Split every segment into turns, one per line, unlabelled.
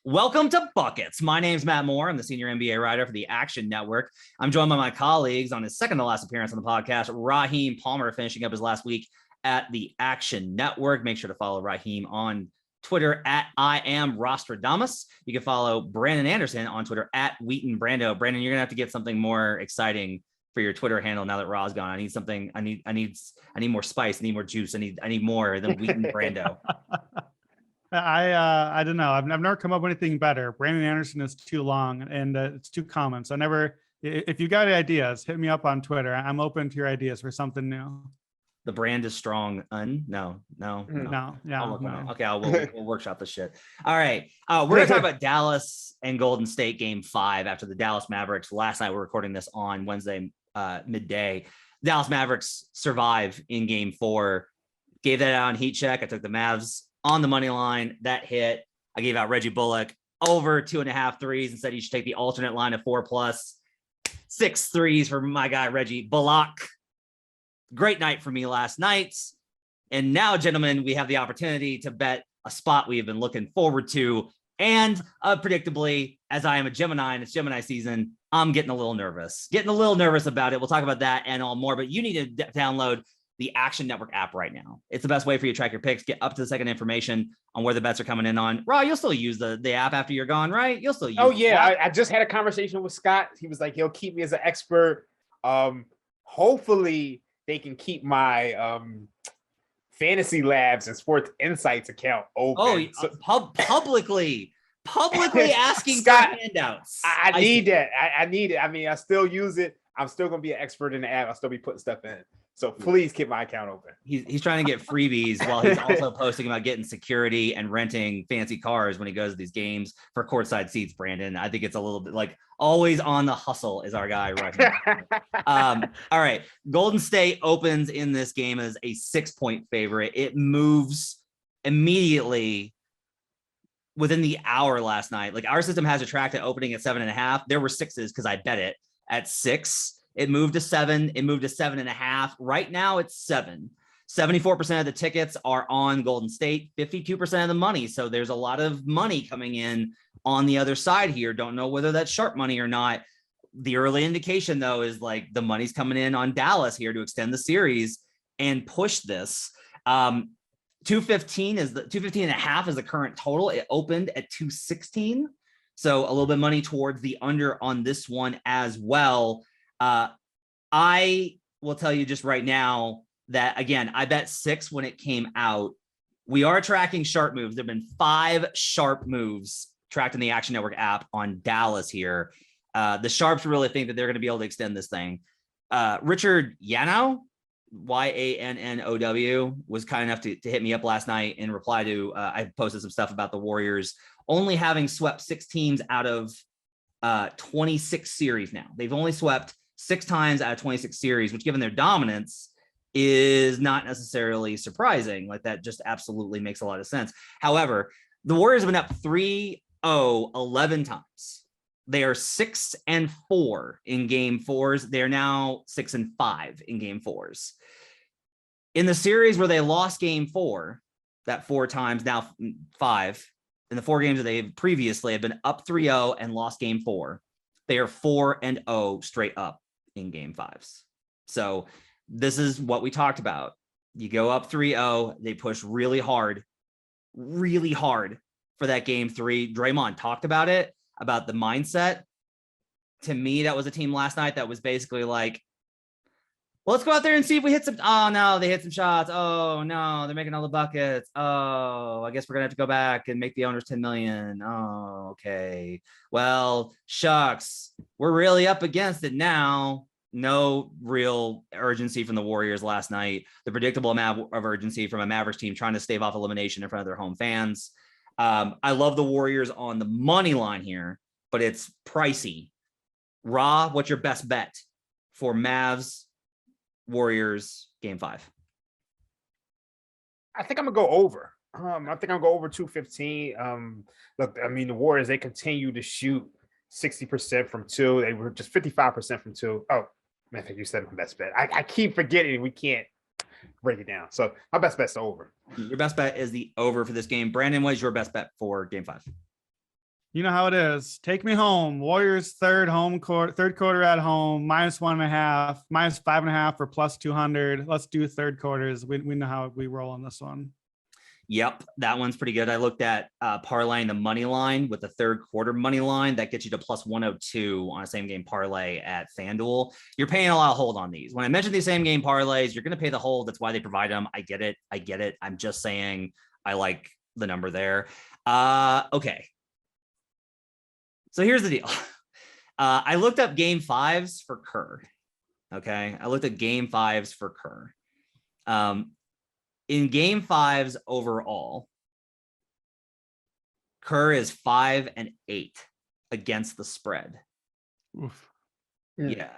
Welcome to Buckets. My name's Matt Moore. I'm the senior NBA writer for the Action Network. I'm joined by my colleagues on his second to last appearance on the podcast, Raheem Palmer, finishing up his last week at the Action Network. Make sure to follow Raheem on Twitter at I am Rostradamus. You can follow Brandon Anderson on Twitter at Wheaton Brando. Brandon, you're gonna have to get something more exciting for your Twitter handle now that Ra's gone. I need something. I need more spice. I need more juice. I need more than Wheaton Brando.
I don't know. I've never come up with anything better. Brandon Anderson is too long and it's too common. So if you got ideas, hit me up on Twitter. I'm open to your ideas for something new.
The brand is strong. No.
Yeah.
Okay, we'll workshop this shit. All right. We're going to talk about Dallas and Golden State game 5 after the Dallas Mavericks. Last night, we're recording this on Wednesday midday. Dallas Mavericks survive in game 4. Gave that out on Heat Check. I took the Mavs on the money line. That hit. I gave out Reggie Bullock over 2.5 threes and said you should take the alternate line of 4+. 6 threes for my guy, Reggie Bullock. Great night for me last night. And now, gentlemen, we have the opportunity to bet a spot we have been looking forward to. And predictably, as I am a Gemini and it's Gemini season, I'm getting a little nervous about it. We'll talk about that and all more, but you need to download the Action Network app right now. It's the best way for you to track your picks, get up to the second information on where the bets are coming in on. Raw, you'll still use the app after you're gone, right? You'll still use
it. Oh, yeah. I just had a conversation with Scott. He was like, he'll keep me as an expert. Hopefully they can keep my Fantasy Labs and Sports Insights account open.
Oh, publicly asking
Scott,
for handouts.
I need that. I need it. I mean, I still use it. I'm still going to be an expert in the app. I'll still be putting stuff in. So please keep my account open.
He's trying to get freebies while he's also posting about getting security and renting fancy cars when he goes to these games for courtside seats, Brandon. I think it's a little bit like always on the hustle is our guy right now. All right. Golden State opens in this game as a 6-point favorite. It moves immediately within the hour last night. Like our system has a track to opening at 7.5. There were 6s because I bet it at 6. It moved to 7. It moved to 7.5. Right now it's 7. 74% of the tickets are on Golden State, 52% of the money. So there's a lot of money coming in on the other side here. Don't know whether that's sharp money or not. The early indication though, is like the money's coming in on Dallas here to extend the series and push this. 215 is the 215.5 is the current total. It opened at 216. So a little bit of money towards the under on this one as well. I will tell you just right now that, again, I bet 6 when it came out. We are tracking sharp moves. There have been 5 sharp moves tracked in the Action Network app on Dallas here. The sharps really think that they're going to be able to extend this thing. Richard Yanow, Yannow, was kind enough to hit me up last night in reply to, I posted some stuff about the Warriors only having swept 6 teams out of 26 series now. They've only swept 6 times out of 26 series, which given their dominance is not necessarily surprising. Like that just absolutely makes a lot of sense. However, the Warriors have been up 3-0 11 times. They are 6-4 in game 4s. They're now 6-5 in game 4s. In the series where they lost game 4, that 4 times, now 5, in the 4 games that they previously have been up 3-0 and lost game 4, they are 4-0 straight up in game 5s. So this is what we talked about. You go up 3-0, they push really hard for that game 3. Draymond talked about it, about the mindset. To me, that was a team last night that was basically like, well, let's go out there and see if we hit some. Oh, no, they hit some shots. Oh, no, they're making all the buckets. Oh, I guess we're going to have to go back and make the owners $10 million. Oh, okay. Well, shucks, we're really up against it now. No real urgency from the Warriors last night. The predictable amount of urgency from a Mavericks team trying to stave off elimination in front of their home fans. I love the Warriors on the money line here, but it's pricey. Ra, what's your best bet for Mavs Warriors game 5?
I think I'm gonna go over. I think I'm gonna go over 215. Look, I mean, the Warriors, they continue to shoot 60% from 2. They were just 55% from 2. Oh, man, I think you said my best bet. I keep forgetting we can't break it down. So my best bet's over.
Your best bet is the over for this game. Brandon, what is your best bet for game 5?
You know how it is. Take me home. Warriors third quarter at home, -1.5, -5.5 or +200. Let's do third quarters. We know how we roll on this one.
Yep, that one's pretty good. I looked at parlaying the money line with the third quarter money line. That gets you to +102 on a same game parlay at FanDuel. You're paying a lot of hold on these. When I mentioned these same game parlays, you're going to pay the hold. That's why they provide them. I get it. I'm just saying I like the number there. Okay. So here's the deal. I looked up game fives for Kerr. Okay. I looked at game fives for Kerr. In game fives overall, Kerr is 5-8 against the spread.
Oof.
Yeah.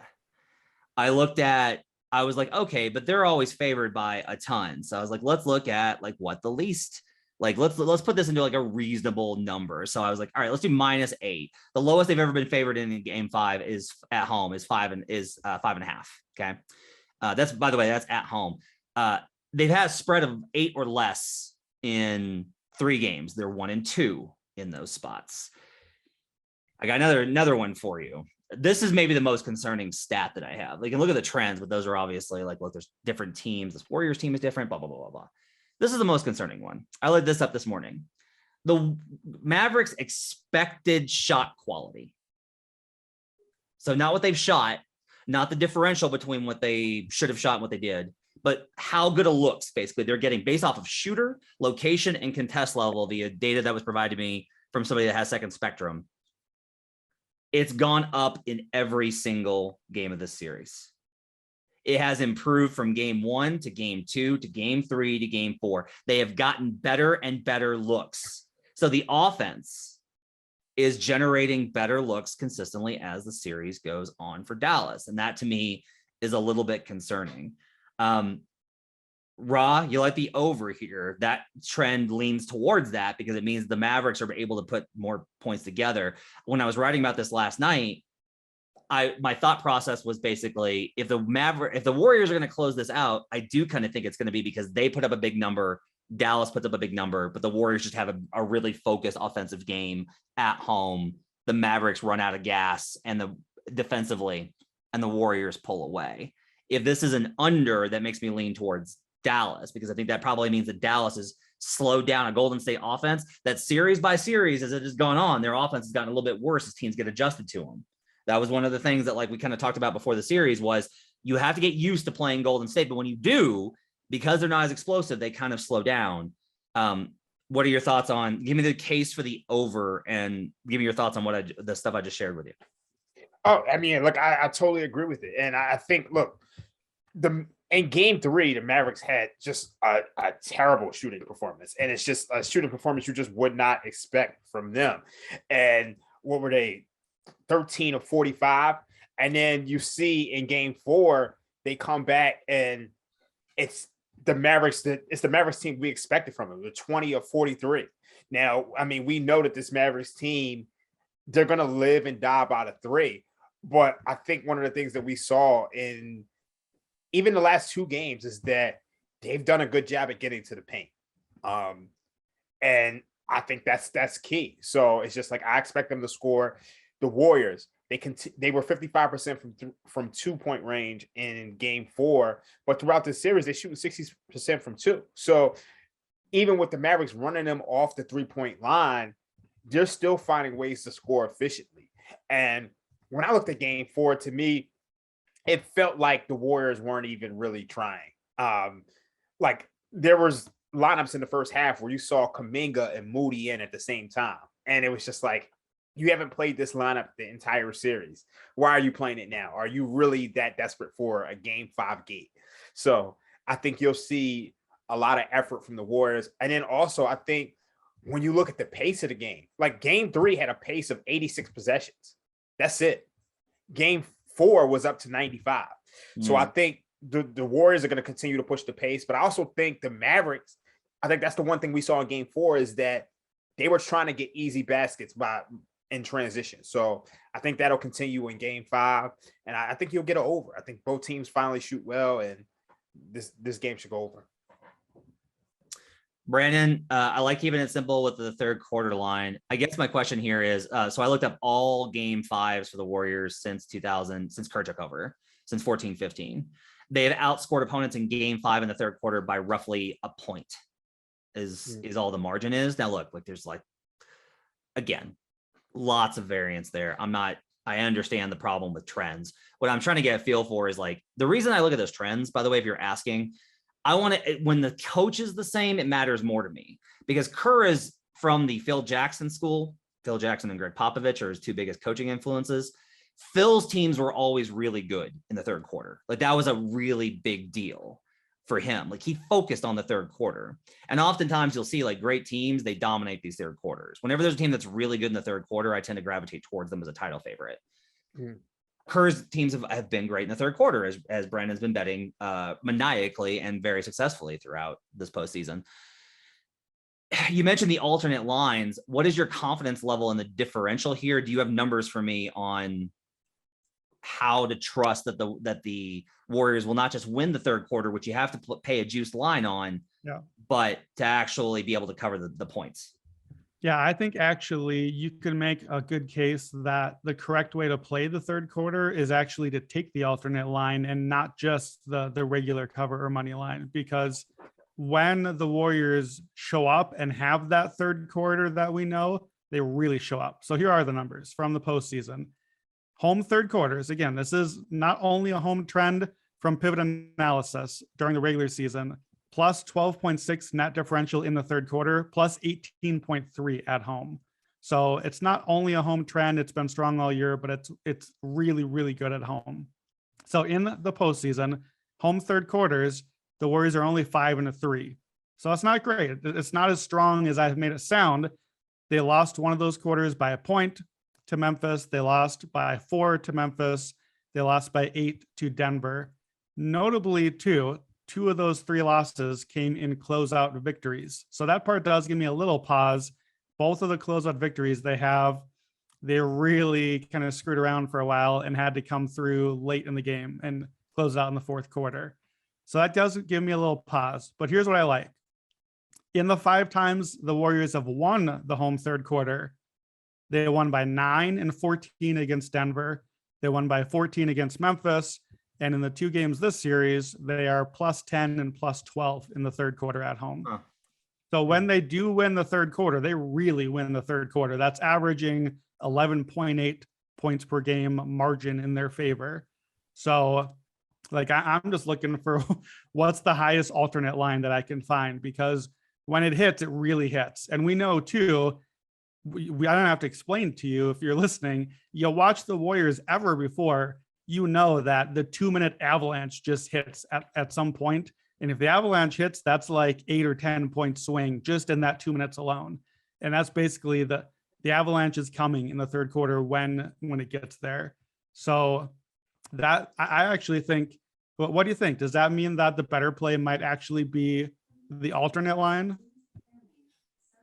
I was like, okay, but they're always favored by a ton. So I was like, let's look at like what the least, like let's put this into like a reasonable number. So I was like, all right, let's do -8. The lowest they've ever been favored in game 5 is at home is 5.5. Okay. That's, by the way, that's at home. They've had a spread of 8 or less in 3 games. They're 1-2 in those spots. I got another one for you. This is maybe the most concerning stat that I have. Like, you can look at the trends, but those are obviously like, look, there's different teams. This Warriors team is different, blah, blah, blah, blah, blah. This is the most concerning one. I looked this up this morning. The Mavericks expected shot quality. So not what they've shot, not the differential between what they should have shot and what they did, but how good a looks basically they're getting based off of shooter, location, and contest level via data that was provided to me from somebody that has Second Spectrum. It's gone up in every single game of this series. It has improved from game 1 to game 2 to game 3 to game 4. They have gotten better and better looks. So the offense is generating better looks consistently as the series goes on for Dallas. And that to me is a little bit concerning. Ra, you like the over here. That trend leans towards that because it means the Mavericks are able to put more points together. When I was writing about this last night, my thought process was basically if the Warriors are going to close this out, I do kind of think it's going to be because they put up a big number, Dallas puts up a big number, but the Warriors just have a really focused offensive game at home. The Mavericks run out of gas and defensively, and the Warriors pull away. If this is an under, that makes me lean towards Dallas because I think that probably means that Dallas has slowed down a Golden State offense that series by series as it has gone on, their offense has gotten a little bit worse as teams get adjusted to them. That was one of the things that like we kind of talked about before the series was you have to get used to playing Golden State, but when you do, because they're not as explosive, they kind of slow down. What are your thoughts on, give me the case for the over and give me your thoughts on the stuff I just shared with you.
Oh, I mean, look, I totally agree with it. And I think, look, in game 3, the Mavericks had just a terrible shooting performance. And it's just a shooting performance you just would not expect from them. And what were they? 13 of 45. And then you see in game 4, they come back and it's the Mavericks team we expected from them, the 20 of 43. Now, I mean, we know that this Mavericks team, they're going to live and die by the 3. But I think one of the things that we saw in even the last 2 games is that they've done a good job at getting to the paint. And I think that's key. So it's just like I expect them to score. The Warriors, they were 55% from 2-point range in game 4, but throughout the series, they shoot 60% from 2. So even with the Mavericks running them off the 3-point line, they're still finding ways to score efficiently. And when I looked at game 4, to me, it felt like the Warriors weren't even really trying. Like there was lineups in the first half where you saw Kuminga and Moody in at the same time. And it was just like, you haven't played this lineup the entire series. Why are you playing it now? Are you really that desperate for a game 5 gate? So I think you'll see a lot of effort from the Warriors. And then also, I think when you look at the pace of the game, like game 3 had a pace of 86 possessions. That's it. Game 4 was up to 95. So I think the Warriors are going to continue to push the pace. But I also think the Mavericks, I think that's the one thing we saw in game 4 is that they were trying to get easy baskets in transition. So I think that'll continue in game 5. And I think you'll get an over. I think both teams finally shoot well, and this game should go over.
Brandon, I like keeping it simple with the third quarter line. I guess my question here is, so I looked up all game fives for the Warriors since 2000, since Kerr took over, since 14-15. They have outscored opponents in game 5 in the third quarter by roughly a point is all the margin is. Now look, like there's like, again, lots of variance there. I understand the problem with trends. What I'm trying to get a feel for is like, the reason I look at those trends, by the way, if you're asking, I want to, when the coach is the same, it matters more to me because Kerr is from the Phil Jackson school. Phil Jackson and Greg Popovich are his two biggest coaching influences. Phil's teams were always really good in the third quarter. Like that was a really big deal for him. Like he focused on the third quarter. And oftentimes you'll see like great teams, they dominate these third quarters. Whenever there's a team that's really good in the third quarter, I tend to gravitate towards them as a title favorite. Kerr's teams have been great in the third quarter, as Brandon's been betting maniacally and very successfully throughout this postseason. You mentioned the alternate lines. What is your confidence level in the differential here? Do you have numbers for me on how to trust that the Warriors will not just win the third quarter, which you have to pay a juiced line on, but to actually be able to cover the points?
Yeah, I think actually you could make a good case that the correct way to play the third quarter is actually to take the alternate line and not just the regular cover or money line, because when the Warriors show up and have that third quarter that we know, they really show up. So here are the numbers from the postseason. Home third quarters. Again, this is not only a home trend from pivot analysis during the regular season, plus 12.6 net differential in the third quarter, plus 18.3 at home. So it's not only a home trend, it's been strong all year, but it's really, really good at home. So in the postseason, home third quarters, the Warriors are only 5-3. So it's not great. It's not as strong as I've made it sound. They lost one of those quarters by a point to Memphis. They lost by 4 to Memphis. They lost by 8 to Denver. Notably, two of those 3 losses came in closeout victories. So that part does give me a little pause. Both of the closeout victories they really kind of screwed around for a while and had to come through late in the game and close out in the fourth quarter. So that does give me a little pause. But here's what I like. In the 5 times the Warriors have won the home third quarter, they won by 9 and 14 against Denver. They won by 14 against Memphis. And in the 2 games this series, they are plus 10 and plus 12 in the third quarter at home. So when they do win the third quarter, they really win the third quarter. That's averaging 11.8 points per game margin in their favor. So like I'm just looking for what's the highest alternate line that I can find, because when it hits, it really hits. And we know too, I don't have to explain to you if you're listening, you watch the Warriors ever before, you know that the 2-minute avalanche just hits at some point. And if the avalanche hits, that's like 8 or 10 point swing just in that 2 minutes alone. And that's basically the avalanche is coming in the third quarter when it gets there. So that I actually think, what do you think? Does that mean that the better play might actually be the alternate line?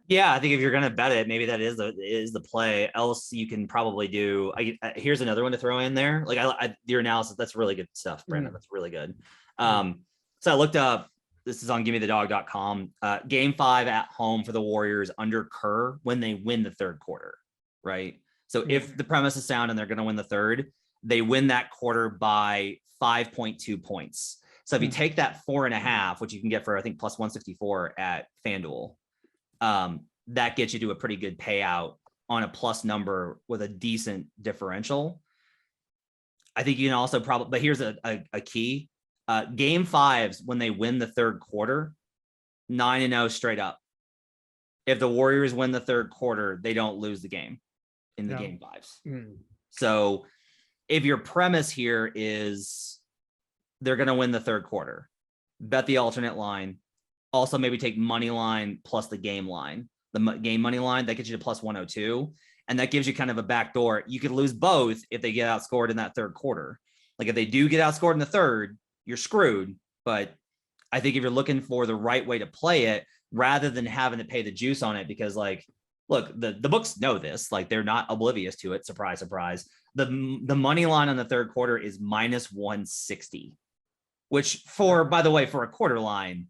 Yeah, I think if you're going to bet it, maybe that is the play. Else you can probably do. Here's another one to throw in there. Like your analysis, that's really good stuff, Brandon. That's really good. So I looked up. This is on GimmeTheDog.com. Game 5 at home for the Warriors under Kerr when they win the third quarter, right? So if the premise is sound and they're going to win the third, they win that quarter by 5.2 points. So if you take that 4.5, which you can get for I think plus 164 at FanDuel. That gets you to a pretty good payout on a plus number with a decent differential. I think you can also probably, but here's a key. Game 5s, when they win the third quarter, 9-0 straight up. If the Warriors win the third quarter, they don't lose the game in the game 5s. So if your premise here is they're going to win the third quarter, bet the alternate line. Also, maybe take money line plus the game line, the game money line. That gets you to plus 102. And that gives you kind of a backdoor. You could lose both if they get outscored in that third quarter. Like if they do get outscored in the third, you're screwed. But I think if you're looking for the right way to play it, rather than having to pay the juice on it, because like, look, the books know this, like they're not oblivious to it. Surprise, surprise. The money line on the third quarter is minus 160, which by the way, for a quarter line,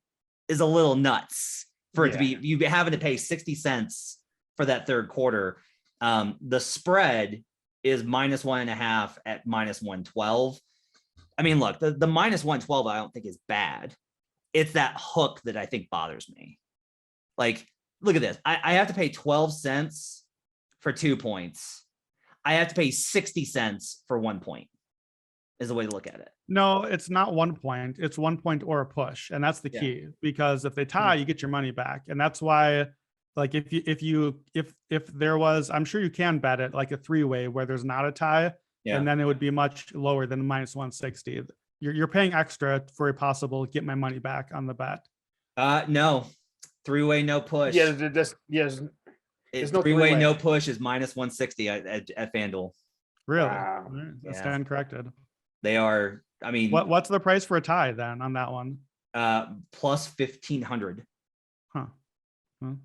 is a little nuts. for it to be, you having to pay 60 cents for that third quarter. The spread is -1.5 at -112. I mean, look, the -112 I don't think is bad. It's that hook that I think bothers me. Like, look at this. I have to pay 12 cents for 2 points. I have to pay 60 cents for 1 point, is the way to look at it.
No, it's not 1 point. It's 1 point or a push. And that's the key, because if they tie, you get your money back. And that's why, like, if there was, I'm sure you can bet it like a 3-way where there's not a tie, and then it would be much lower than -160. You're paying extra for a possible get my money back on the bet.
No, 3-way, no push.
There's no
3-way, no push is -160 at FanDuel.
Really?
Wow.
That's stand corrected.
They are, I mean,
what's the price for a tie then on that one?
plus 1,500.
Huh. Well,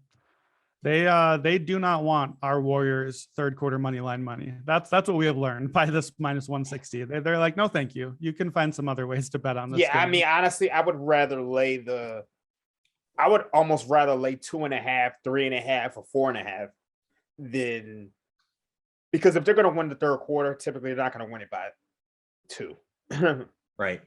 they do not want our Warriors third quarter money line money. That's what we have learned by this -160. They're like, no, thank you. You can find some other ways to bet on this.
Yeah,
game.
I mean, honestly, I would almost rather lay 2.5, 3.5, or 4.5 than, because if they're going to win the third quarter, typically they're not going to win it by 2.
Right.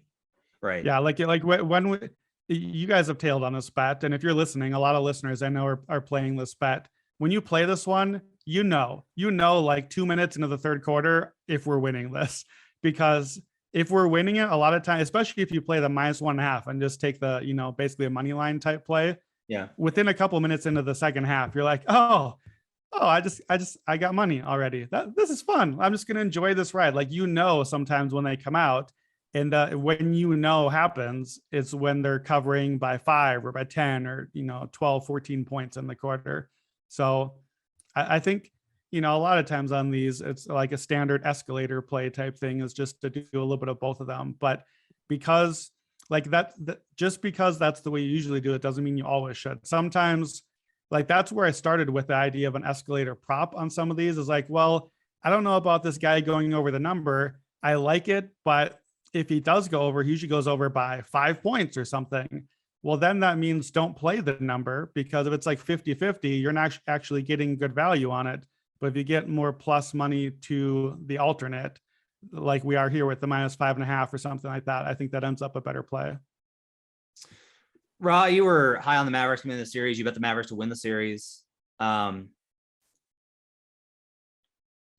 Yeah, like when you guys have tailed on this bet, and if you're listening, a lot of listeners I know are playing this bet. When you play this one, you know, like 2 minutes into the third quarter if we're winning this, because if we're winning it, a lot of times, especially if you play the -1.5 and just take the, basically a money line type play.
Yeah.
Within a couple minutes into the second half, you're like, oh, I got money already. This is fun. I'm just going to enjoy this ride. Like, sometimes when they come out, and when happens, it's when they're covering by 5 or by 10 or 12, 14 points in the quarter. So I think a lot of times on these, it's like a standard escalator play type thing, is just to do a little bit of both of them. But because just because that's the way you usually do it doesn't mean you always should. Sometimes, like, that's where I started with the idea of an escalator prop on some of these, is like, well, I don't know about this guy going over the number. I like it, but if he does go over, he usually goes over by 5 points or something. Well, then that means don't play the number, because if it's like 50-50, you're not actually getting good value on it. But if you get more plus money to the alternate, like we are here with the -5.5 or something like that, I think that ends up a better play.
Ra, you were high on the Mavericks to win the series. You bet the Mavericks to win the series. There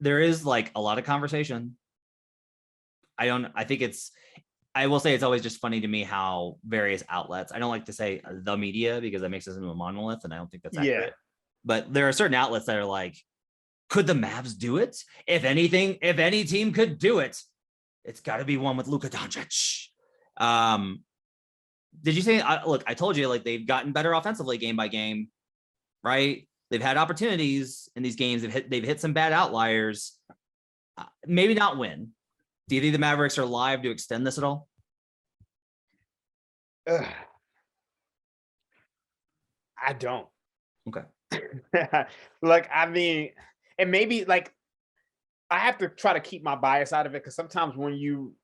is like a lot of conversation. I will say it's always just funny to me how various outlets, I don't like to say the media because that makes us into a monolith, and I don't think that's accurate. But there are certain outlets that are like, could the Mavs do it? If any team could do it, it's got to be one with Luka Doncic. Did you say, look, I told you, like, they've gotten better offensively game by game, right? They've had opportunities in these games. They've hit some bad outliers. Maybe not win. Do you think the Mavericks are live to extend this at all?
I don't.
Okay.
Like, I mean, and maybe like I have to try to keep my bias out of it, because sometimes when you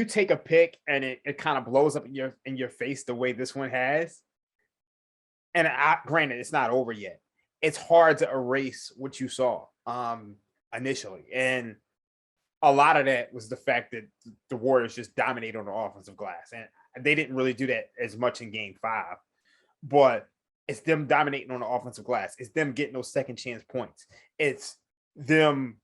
take a pick and it kind of blows up in your face the way this one has, and granted it's not over yet, it's hard to erase what you saw initially, and a lot of that was the fact that the Warriors just dominated on the offensive glass, and they didn't really do that as much in Game 5, but it's them dominating on the offensive glass. It's them getting those second chance points. It's them,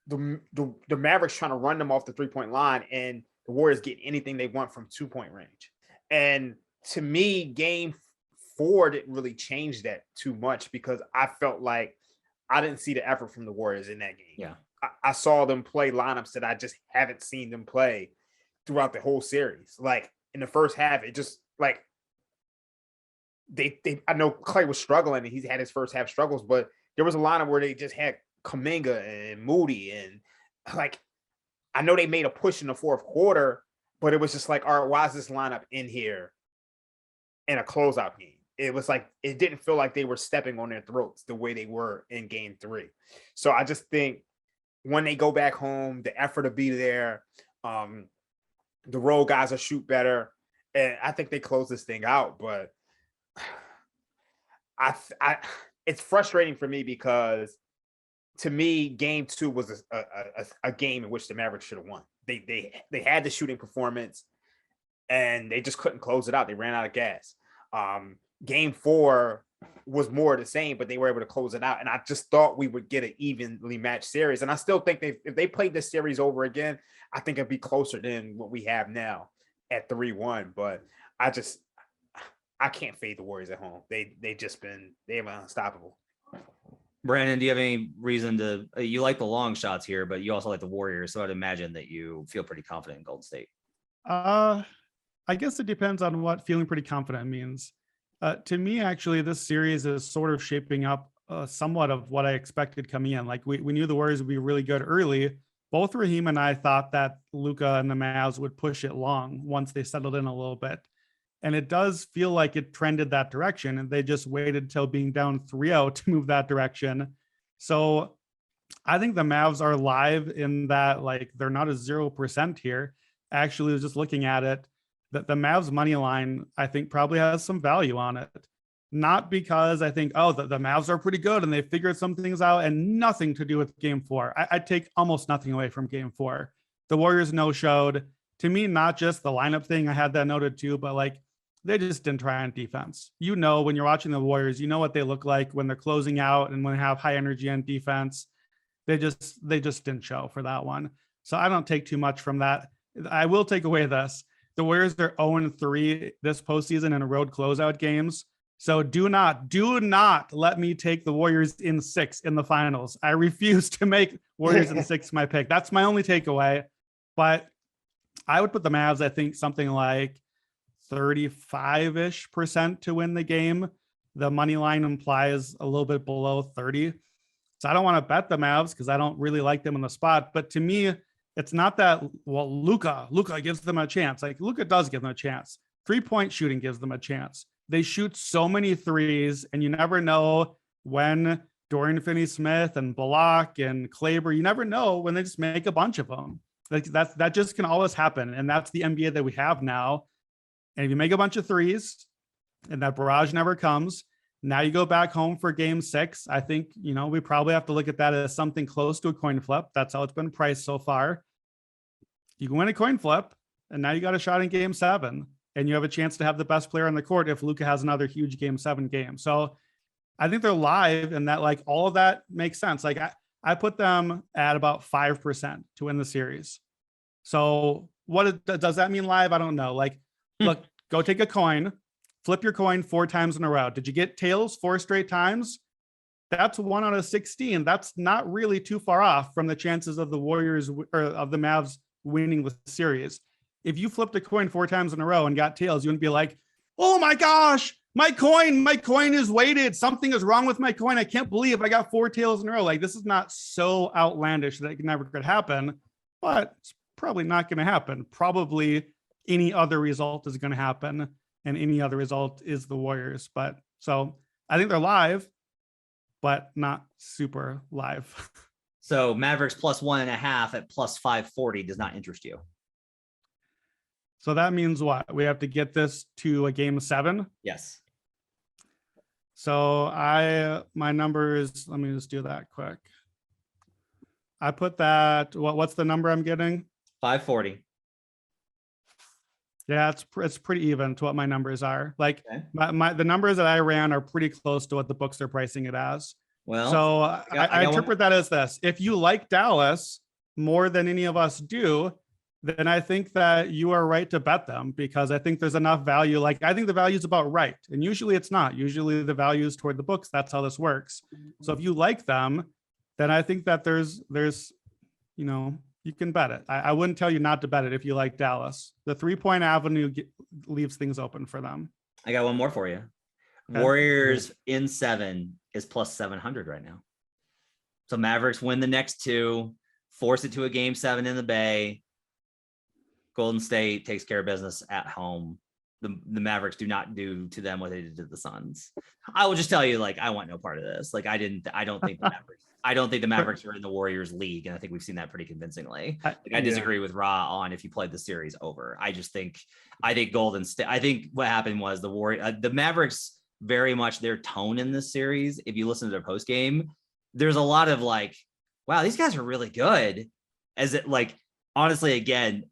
the Mavericks trying to run them off the 3-point line, and the Warriors getting anything they want from 2-point range. And to me, Game 4 didn't really change that too much, because I felt like I didn't see the effort from the Warriors in that game.
Yeah.
I saw them play lineups that I just haven't seen them play throughout the whole series. Like, in the first half, it just like I know Clay was struggling and he's had his first half struggles, but there was a lineup where they just had Kuminga and Moody, and like, I know they made a push in the fourth quarter, but it was just like, all right, why is this lineup in here in a closeout game? It was like, it didn't feel like they were stepping on their throats the way they were in Game 3. So I just think when they go back home, the effort will be there. The role guys will shoot better. And I think they close this thing out. But it's frustrating for me because to me, game 2 was a game in which the Mavericks should have won. They had the shooting performance and they just couldn't close it out. They ran out of gas. Game 4 was more of the same, but they were able to close it out. And I just thought we would get an evenly matched series. And I still think if they played this series over again, I think it'd be closer than what we have now at 3-1. But I can't fade the Warriors at home. They've been unstoppable.
Brandon, do you have any reason to, you like the long shots here, but you also like the Warriors. So I'd imagine that you feel pretty confident in Golden State.
I guess it depends on what feeling pretty confident means. To me, actually, this series is sort of shaping up somewhat of what I expected coming in. Like we knew the Warriors would be really good early. Both Raheem and I thought that Luka and the Mavs would push it long once they settled in a little bit. And it does feel like it trended that direction, and they just waited till being down 3-0 to move that direction. So I think the Mavs are live in that, like, they're not a 0% here. Actually, was just looking at it, that the Mavs money line, I think, probably has some value on it. Not because I think, the Mavs are pretty good and they figured some things out, and nothing to do with game 4. I take almost nothing away from game 4. The Warriors no-showed. To me, not just the lineup thing, I had that noted too, but like, they just didn't try on defense. You know, when you're watching the Warriors, you know what they look like when they're closing out and when they have high energy on defense. They just didn't show for that one. So I don't take too much from that. I will take away this. The Warriors are 0-3 this postseason in road closeout games. So do not let me take the Warriors in 6 in the finals. I refuse to make Warriors in 6 my pick. That's my only takeaway. But I would put the Mavs, I think, something like 35-ish% to win the game. The money line implies a little bit below 30. So I don't want to bet the Mavs because I don't really like them in the spot. But to me, it's not that, well, Luka gives them a chance. Like, Luka does give them a chance. 3-point shooting gives them a chance. They shoot so many threes, and you never know when Dorian Finney-Smith and Bullock and Kleber, you never know when they just make a bunch of them. Like that just can always happen. And that's the NBA that we have now. And if you make a bunch of threes and that barrage never comes, now you go back home for game 6. I think, we probably have to look at that as something close to a coin flip. That's how it's been priced so far. You can win a coin flip, and now you got a shot in game 7, and you have a chance to have the best player on the court if Luka has another huge game 7 game. So I think they're live, and that, like, all of that makes sense. Like I put them at about 5% to win the series. So what does that mean live? I don't know. Like, look, go take a coin, flip your coin 4 times in a row. Did you get tails 4 straight times? That's 1 out of 16. That's not really too far off from the chances of the Warriors or of the Mavs winning the series. If you flipped a coin 4 times in a row and got tails, you wouldn't be like, oh my gosh, my coin is weighted. Something is wrong with my coin. I can't believe I got 4 tails in a row. Like, this is not so outlandish that it never could happen, but it's probably not going to happen. Probably any other result is going to happen, and any other result is the Warriors. But so I think they're live, but not super live.
So Mavericks plus 1.5 at plus 540 does not interest you.
So that means what? We have to get this to a game 7?
Yes.
So my numbers, let me just do that quick. I put that, what's the number I'm getting?
540.
Yeah, it's pretty even to what my numbers are. Like,
okay.
the numbers that I ran are pretty close to what the books are pricing it as.
Well,
so I interpret that as this. If you like Dallas more than any of us do, then I think that you are right to bet them, because I think there's enough value. Like, I think the value is about right. And usually it's not. Usually the value is toward the books. That's how this works. So if you like them, then I think that there's you can bet it. I wouldn't tell you not to bet it if you like Dallas. The 3-point avenue leaves things open for them.
I got one more for you.
Okay.
Warriors in 7 is plus 700 right now. So Mavericks win the next 2, force it to a game 7 in the Bay. Golden State takes care of business at home. The Mavericks do not do to them what they did to the Suns. I will just tell you, like, I want no part of this. Like, I don't think the Mavericks are in the Warriors league. And I think we've seen that pretty convincingly. I disagree with Ra on if you played the series over. I think Golden State, I think what happened was the Mavericks very much their tone in this series. If you listen to their post game, there's a lot of like, wow, these guys are really good. As it like, honestly, again,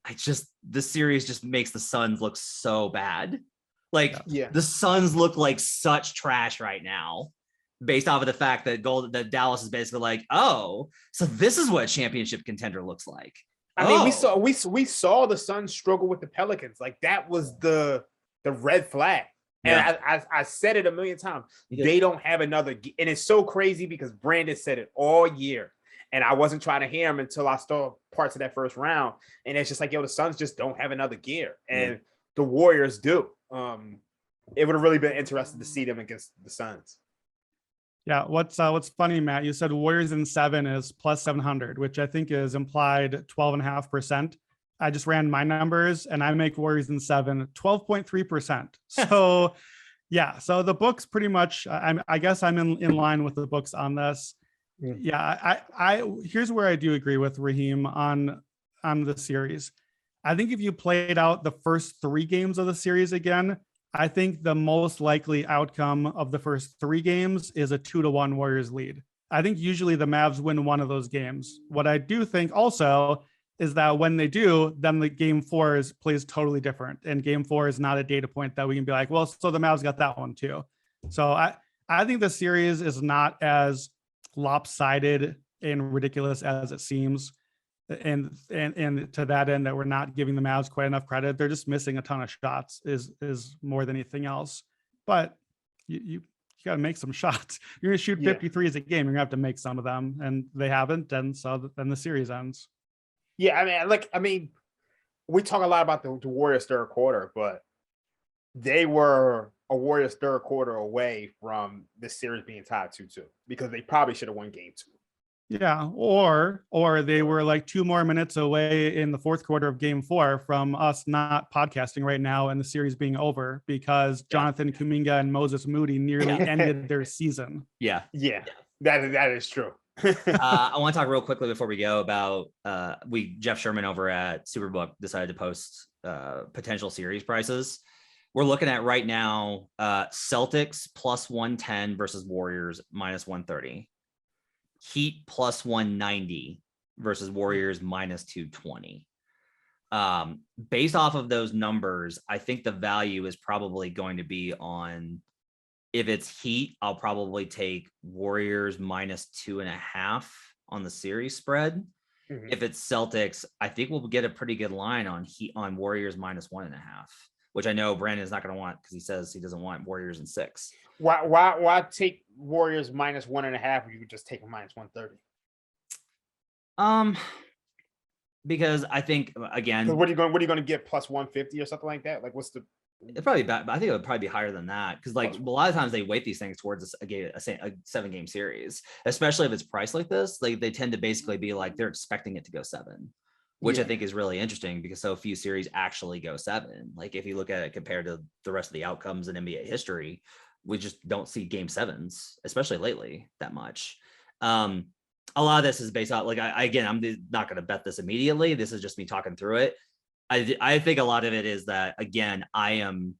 this series just makes the Suns look so bad. Like the Suns look like such trash right now, based off of the fact that Dallas is basically like, oh, so this is what a championship contender looks like.
I mean, we saw the Suns struggle with the Pelicans. Like that was the red flag. And I said it a million times. They don't have another, and it's so crazy because Brandon said it all year, and I wasn't trying to hear him until I saw parts of that first round. And it's just like, yo, the Suns just don't have another gear, and the Warriors do. It would have really been interesting to see them against the Suns.
Yeah, what's funny, Matt? You said Warriors in 7 is plus 700, which I think is implied 12.5%. I just ran my numbers, and I make Warriors in 7 12.3%. So, yeah. So the books pretty much. I guess I'm in line with the books on this. Yeah. I here's where I do agree with Raheem on the series. I think if you played out the first 3 games of the series again, I think the most likely outcome of the first 3 games is a 2-1 Warriors lead. I think usually the Mavs win one of those games. What I do think also is that when they do, then the game 4 plays totally different. And game 4 is not a data point that we can be like, well, so the Mavs got that one too. So I think the series is not as lopsided and ridiculous as it seems. And to that end, that we're not giving the Mavs quite enough credit. They're just missing a ton of shots is more than anything else. But you got to make some shots. You're going to shoot 53s a game. You're going to have to make some of them, and they haven't. And so then the series ends.
Yeah, I mean, we talk a lot about the Warriors third quarter, but they were a Warriors third quarter away from this series being tied 2-2 because they probably should have won game 2.
Yeah, or they were like 2 more minutes away in the fourth quarter of game 4 from us not podcasting right now and the series being over because Jonathan Kuminga and Moses Moody nearly ended their season.
Yeah.
That is true.
I want to talk real quickly before we go about Jeff Sherman over at Superbook decided to post potential series prices. We're looking at right now Celtics plus 110 versus Warriors minus 130. Heat plus 190 versus Warriors minus 220. Based off of those numbers, I think the value is probably going to be on, if it's Heat, I'll probably take Warriors minus 2.5 on the series spread. Mm-hmm. If it's Celtics, I think we'll get a pretty good line on Warriors minus 1.5, which I know Brandon's not going to want because he says he doesn't want Warriors in 6.
Why take Warriors minus 1.5 or you could just take a minus 130?
Because I think again,
what are you going to get plus 150 or something like that? Like what's the?
It's probably bad, but I think it would probably be higher than that because like a lot of times they weight these things towards a 7-game series, especially if it's priced like this. Like they tend to basically be like they're expecting it to go 7. Which I think is really interesting because so few series actually go 7. Like if you look at it compared to the rest of the outcomes in NBA history, we just don't see game 7s, especially lately, that much. A lot of this is based on, like, I'm not going to bet this immediately. This is just me talking through it. I think a lot of it is that, again, I am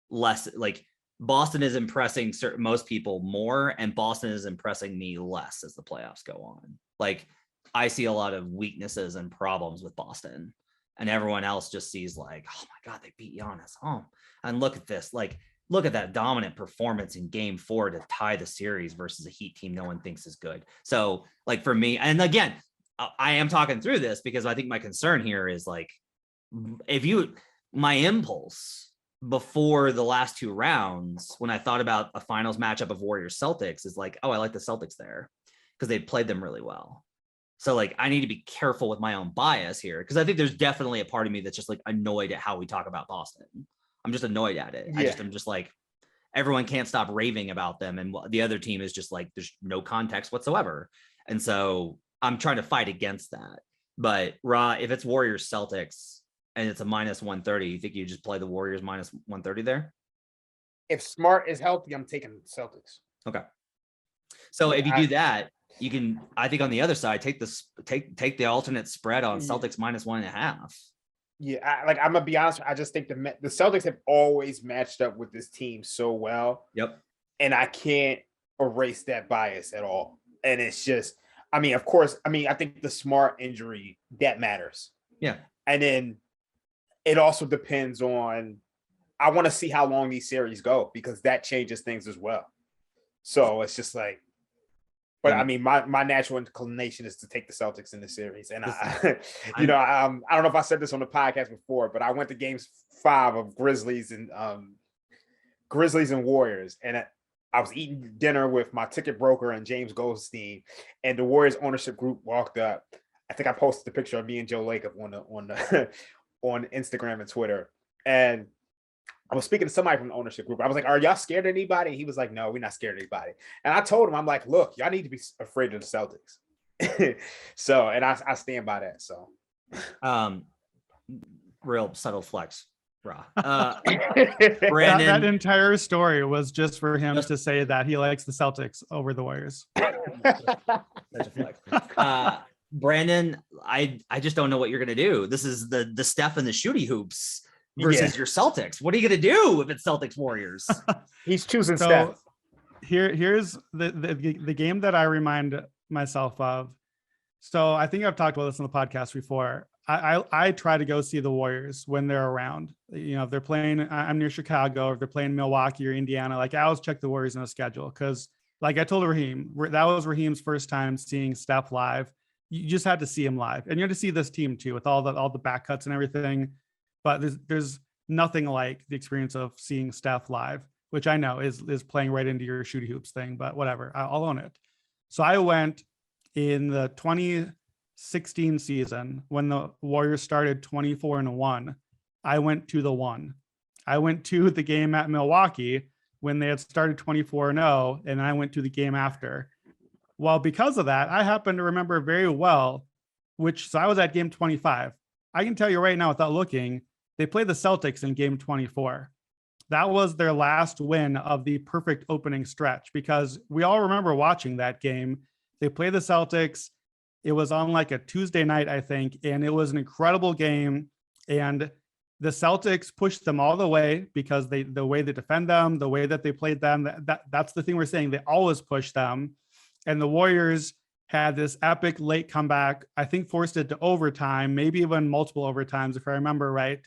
less, like, Boston is impressing most people more, and Boston is impressing me less as the playoffs go on. Like, I see a lot of weaknesses and problems with Boston, and everyone else just sees like, oh my God, they beat Giannis. Oh, and look at this. Like, look at that dominant performance in game 4 to tie the series versus a Heat team no one thinks is good. So like for me, and again, I am talking through this because I think my concern here is like, my impulse before the last 2 rounds, when I thought about a finals matchup of Warriors Celtics, is like, oh, I like the Celtics there because they played them really well. So like, I need to be careful with my own bias here because I think there's definitely a part of me that's just like annoyed at how we talk about Boston. I'm just annoyed at it. Yeah. I'm just like, everyone can't stop raving about them. And the other team is just like, there's no context whatsoever. And so I'm trying to fight against that. But if it's Warriors Celtics and it's a minus 130, you think you just play the Warriors minus 130 there?
If Smart is healthy, I'm taking Celtics.
Okay. So if you do that, you can, I think on the other side, take the alternate spread on Celtics minus 1.5.
Yeah, I'm gonna be honest. I just think the Celtics have always matched up with this team so well.
Yep.
and I can't erase that bias at all. And it's just, I mean, of course, I mean, I think the Smart injury that matters.
Yeah.
And then it also depends on, I want to see how long these series go because that changes things as well. So it's just like, but I mean, my natural inclination is to take the Celtics in the series. And I don't know if I said this on the podcast before, but I went to games 5 of Grizzlies and Warriors. And I was eating dinner with my ticket broker and James Goldstein, and the Warriors ownership group walked up. I think I posted the picture of me and Joe Lacob on Instagram and Twitter. And I was speaking to somebody from the ownership group. I was like, "Are y'all scared of anybody?" He was like, "No, we're not scared of anybody." And I told him, I'm like, "Look, y'all need to be afraid of the Celtics." So, and I stand by that. So,
real subtle flex, Ra.
Brandon, that entire story was just for him to say that he likes the Celtics over the Warriors.
Such a flex. Brandon, I just don't know what you're gonna do. This is the Steph and the shooty hoops versus your Celtics. What are you gonna do if it's Celtics Warriors?
He's choosing Steph.
Here's the game that I remind myself of. So I think I've talked about this on the podcast before. I try to go see the Warriors when they're around. You know, if they're playing, I'm near Chicago, or if they're playing Milwaukee or Indiana, like I always check the Warriors on the schedule because, like I told Raheem, that was Raheem's first time seeing Steph live. You just had to see him live, and you had to see this team too with all the back cuts and everything. But there's nothing like the experience of seeing Steph live, which I know is playing right into your shooty hoops thing, but whatever, I'll own it. So I went in the 2016 season when the Warriors started 24-1. I went to the 1. I went to the game at Milwaukee when they had started 24-0, and I went to the game after. Well, because of that, I happen to remember very well, so I was at game 25. I can tell you right now without looking, they played the Celtics in game 24. That was their last win of the perfect opening stretch because we all remember watching that game. They played the Celtics. It was on like a Tuesday night, I think, and it was an incredible game. And the Celtics pushed them all the way because the way they defend them, the way that they played them, that's the thing we're saying. They always push them. And the Warriors had this epic late comeback, I think forced it to overtime, maybe even multiple overtimes, if I remember right,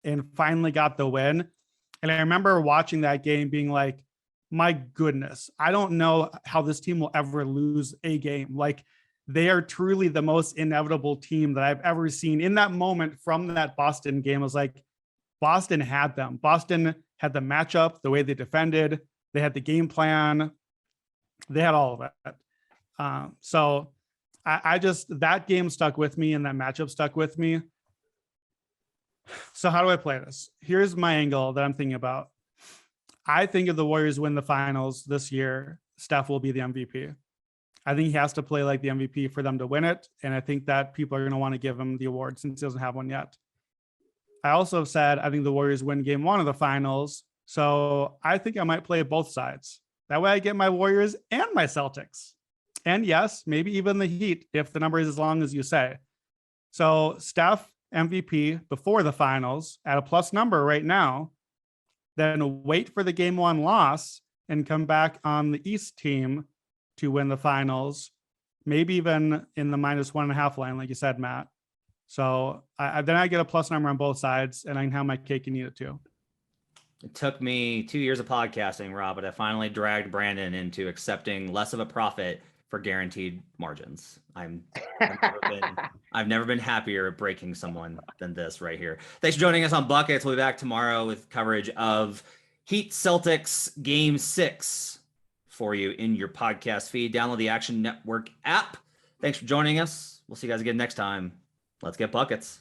and finally got the win. And I remember watching that game being like, my goodness, I don't know how this team will ever lose a game. Like, they are truly the most inevitable team that I've ever seen. In that moment from that Boston game, I was like, Boston had them. Boston had the matchup, the way they defended, they had the game plan, they had all of it. So I just, that game stuck with me and that matchup stuck with me. So how do I play this? Here's my angle that I'm thinking about. I think if the Warriors win the finals this year, Steph will be the MVP. I think he has to play like the MVP for them to win it. And I think that people are going to want to give him the award since he doesn't have one yet. I also said, I think the Warriors win game 1 of the finals. So I think I might play both sides. That way I get my Warriors and my Celtics. And yes, maybe even the Heat, if the number is as long as you say. So Steph MVP before the finals at a plus number right now, then wait for the game 1 loss and come back on the East team to win the finals, maybe even in the -1.5 line, like you said, Matt. So then I get a plus number on both sides, and I can have my cake and eat it too.
It took me 2 years of podcasting, Rob, but I finally dragged Brandon into accepting less of a profit for guaranteed margins. I've never been happier at breaking someone than this right here. Thanks for joining us on Buckets. We'll be back tomorrow with coverage of Heat Celtics Game 6 for you in your podcast feed. Download the Action Network app. Thanks for joining us. We'll see you guys again next time. Let's get buckets.